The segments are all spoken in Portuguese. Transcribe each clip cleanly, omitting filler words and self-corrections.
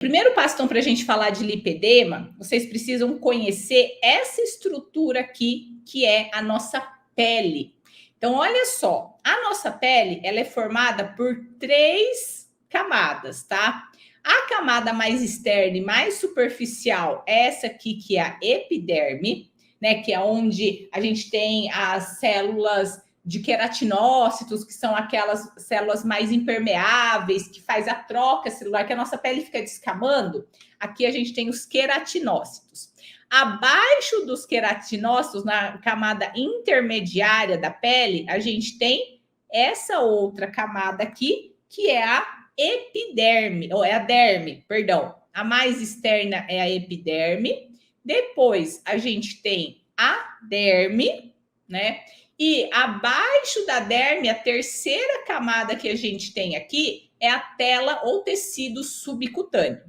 Primeiro passo, então, para a gente falar de lipedema, vocês precisam conhecer essa estrutura aqui, que é a nossa pele. Então, olha só, a nossa pele, ela é formada por 3 camadas, tá? A camada mais externa e mais superficial é essa aqui, que é a epiderme, né? Que é onde a gente tem as células de queratinócitos, que são aquelas células mais impermeáveis, que faz a troca celular, que a nossa pele fica descamando. Aqui a gente tem os queratinócitos. Abaixo dos queratinócitos, na camada intermediária da pele, a gente tem essa outra camada aqui, que é a epiderme, ou é a derme, perdão. A mais externa é a epiderme. Depois a gente tem a derme, né? E abaixo da derme, a terceira camada que a gente tem aqui é a tela ou tecido subcutâneo.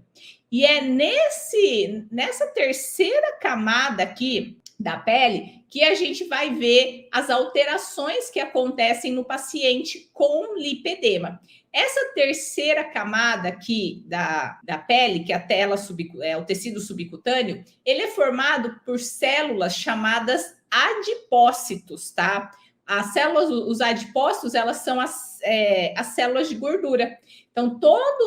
E é nessa terceira camada aqui da pele que a gente vai ver as alterações que acontecem no paciente com lipedema. Essa terceira camada aqui da pele, que é a tela o tecido subcutâneo, ele é formado por células chamadas adipócitos, tá? As células, os adipócitos, elas são as células de gordura. Então, toda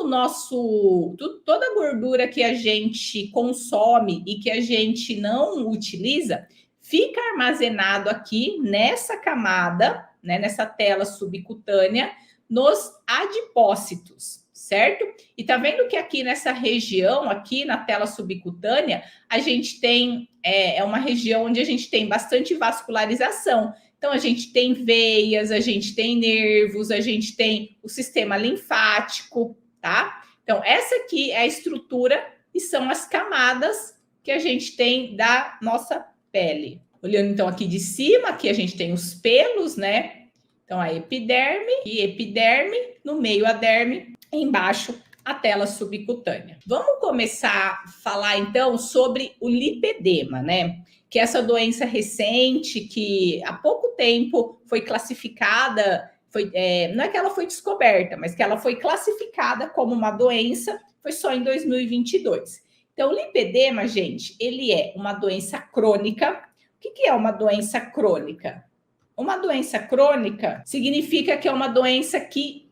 a gordura que a gente consome e que a gente não utiliza, fica armazenado aqui nessa camada, né, nessa tela subcutânea, nos adipócitos, certo? E tá vendo que aqui nessa região, aqui na tela subcutânea, a gente tem, uma região onde a gente tem bastante vascularização. Então, a gente tem veias, a gente tem nervos, a gente tem o sistema linfático, tá? Então, essa aqui é a estrutura e são as camadas que a gente tem da nossa pele. Olhando, então, aqui de cima, aqui a gente tem os pelos, né? Então, a epiderme e epiderme, no meio a derme, embaixo a tela subcutânea. Vamos começar a falar, então, sobre o lipedema, né? Que é essa doença recente que há pouco tempo foi classificada, não é que ela foi descoberta, mas que ela foi classificada como uma doença, foi só em 2022. Então, o lipedema, gente, ele é uma doença crônica. O que é uma doença crônica? Uma doença crônica significa que é uma doença que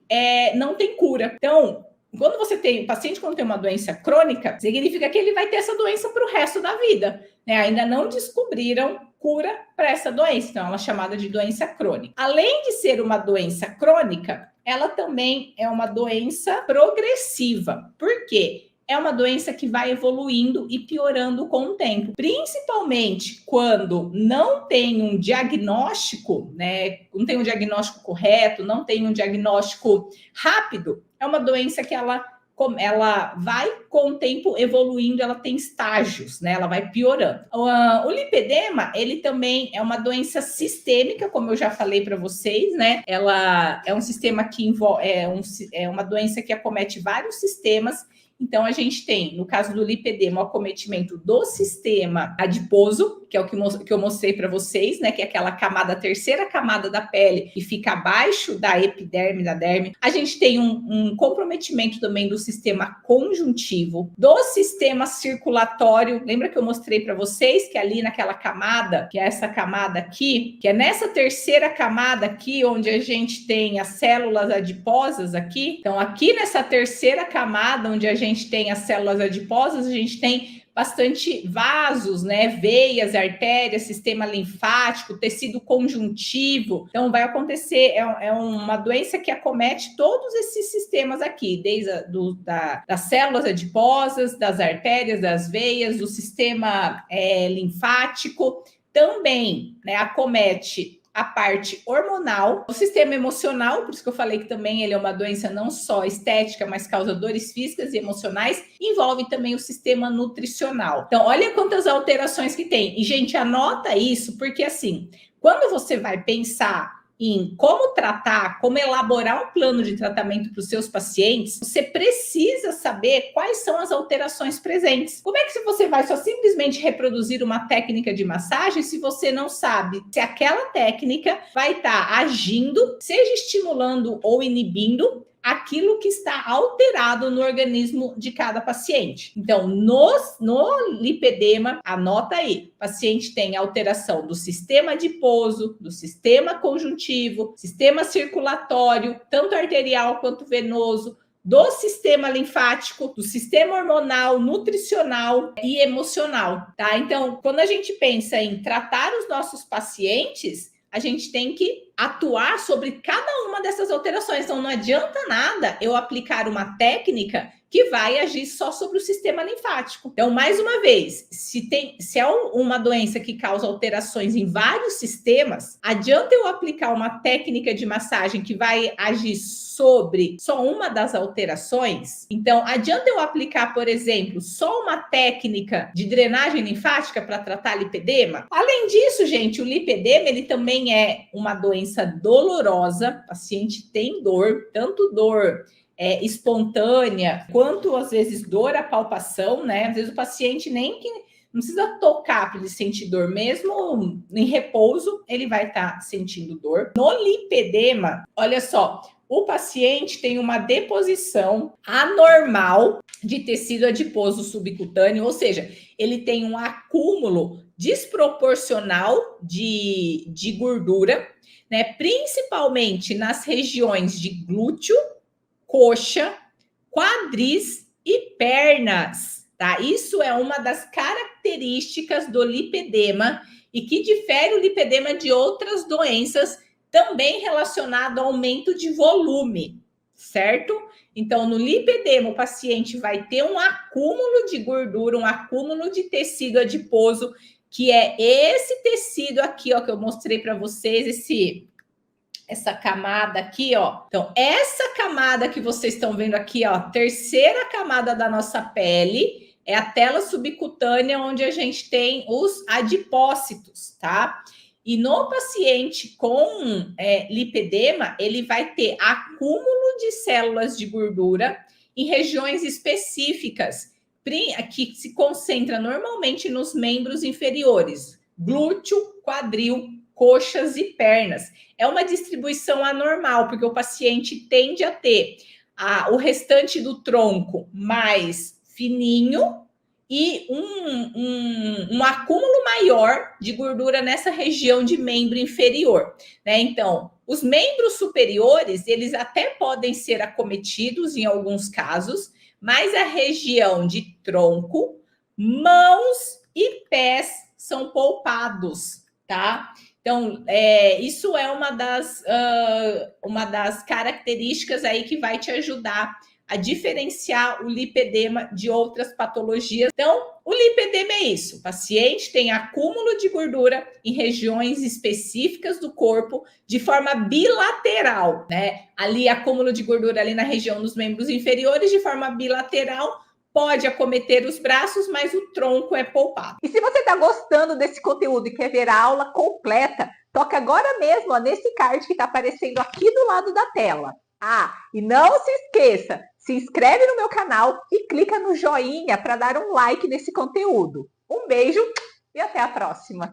não tem cura. Então, quando você tem, o paciente quando tem uma doença crônica, significa que ele vai ter essa doença para o resto da vida, né? Ainda não descobriram cura para essa doença, então ela é chamada de doença crônica. Além de ser uma doença crônica, ela também é uma doença progressiva. Por quê? É uma doença que vai evoluindo e piorando com o tempo, principalmente quando não tem um diagnóstico, né? Não tem um diagnóstico correto, não tem um diagnóstico rápido. É uma doença que ela vai com o tempo evoluindo, ela tem estágios, né? Ela vai piorando. O lipedema, ele também é uma doença sistêmica, como eu já falei para vocês, né? Ela é um sistema que envolve, é uma doença que acomete vários sistemas. Então, a gente tem, no caso do lipedema, o acometimento do sistema adiposo, que é o que eu mostrei para vocês, né? Que é aquela camada, a terceira camada da pele, que fica abaixo da epiderme, da derme. A gente tem um comprometimento também do sistema conjuntivo, do sistema circulatório. Lembra que eu mostrei para vocês que ali naquela camada, que é essa camada aqui, que é nessa terceira camada aqui, onde a gente tem as células adiposas aqui. Então, aqui nessa terceira camada, onde a gente tem as células adiposas, a gente tem bastante vasos, né? Veias, artérias, sistema linfático, tecido conjuntivo. Então, vai acontecer, é uma doença que acomete todos esses sistemas aqui, desde das células adiposas, das artérias, das veias, do sistema linfático. Também, né, acomete a parte hormonal, o sistema emocional, por isso que eu falei que também ele é uma doença não só estética, mas causa dores físicas e emocionais, envolve também o sistema nutricional. Então, olha quantas alterações que tem. E, gente, anota isso, porque assim, quando você vai pensar em como tratar, como elaborar um plano de tratamento para os seus pacientes, você precisa saber quais são as alterações presentes. Como é que você vai só simplesmente reproduzir uma técnica de massagem se você não sabe se aquela técnica vai estar agindo, seja estimulando ou inibindo aquilo que está alterado no organismo de cada paciente. Então, no lipedema, anota aí, o paciente tem alteração do sistema adiposo, do sistema conjuntivo, sistema circulatório, tanto arterial quanto venoso, do sistema linfático, do sistema hormonal, nutricional e emocional, tá? Então, quando a gente pensa em tratar os nossos pacientes, a gente tem que atuar sobre cada uma dessas alterações. Então, não adianta nada eu aplicar uma técnica que vai agir só sobre o sistema linfático. Então, mais uma vez, se é uma doença que causa alterações em vários sistemas, adianta eu aplicar uma técnica de massagem que vai agir sobre só uma das alterações? Então, adianta eu aplicar, por exemplo, só uma técnica de drenagem linfática para tratar lipedema? Além disso, gente, o lipedema, ele também é uma doença dolorosa. O paciente tem dor, tanto dor espontânea, quanto às vezes dor à palpação, né? Às vezes o paciente nem que não precisa tocar para ele sentir dor, mesmo em repouso, ele vai estar sentindo dor. No lipedema, olha só, o paciente tem uma deposição anormal de tecido adiposo subcutâneo, ou seja, ele tem um acúmulo desproporcional de gordura, né? Principalmente nas regiões de glúteo, coxa, quadris e pernas, tá? Isso é uma das características do lipedema e que difere o lipedema de outras doenças também relacionado ao aumento de volume, certo? Então, no lipedema, o paciente vai ter um acúmulo de gordura, um acúmulo de tecido adiposo, que é esse tecido aqui, ó, que eu mostrei para vocês, essa camada aqui, ó. Então, essa camada que vocês estão vendo aqui, ó, terceira camada da nossa pele, é a tela subcutânea, onde a gente tem os adipócitos, tá? E no paciente com lipedema, ele vai ter acúmulo de células de gordura em regiões específicas, que se concentra normalmente nos membros inferiores, glúteo, quadril, coxas e pernas. É uma distribuição anormal, porque o paciente tende a ter o restante do tronco mais fininho e um acúmulo maior de gordura nessa região de membro inferior, né? Então, os membros superiores, eles até podem ser acometidos em alguns casos, mas a região de tronco, mãos e pés são poupados, tá? Então, isso é uma das características aí que vai te ajudar a diferenciar o lipedema de outras patologias. Então, o lipedema é isso. O paciente tem acúmulo de gordura em regiões específicas do corpo de forma bilateral, né? Ali, acúmulo de gordura ali na região dos membros inferiores de forma bilateral, pode acometer os braços, mas o tronco é poupado. E se você está gostando desse conteúdo e quer ver a aula completa, toca agora mesmo nesse card que está aparecendo aqui do lado da tela. Ah, e não se esqueça, se inscreve no meu canal e clica no joinha para dar um like nesse conteúdo. Um beijo e até a próxima!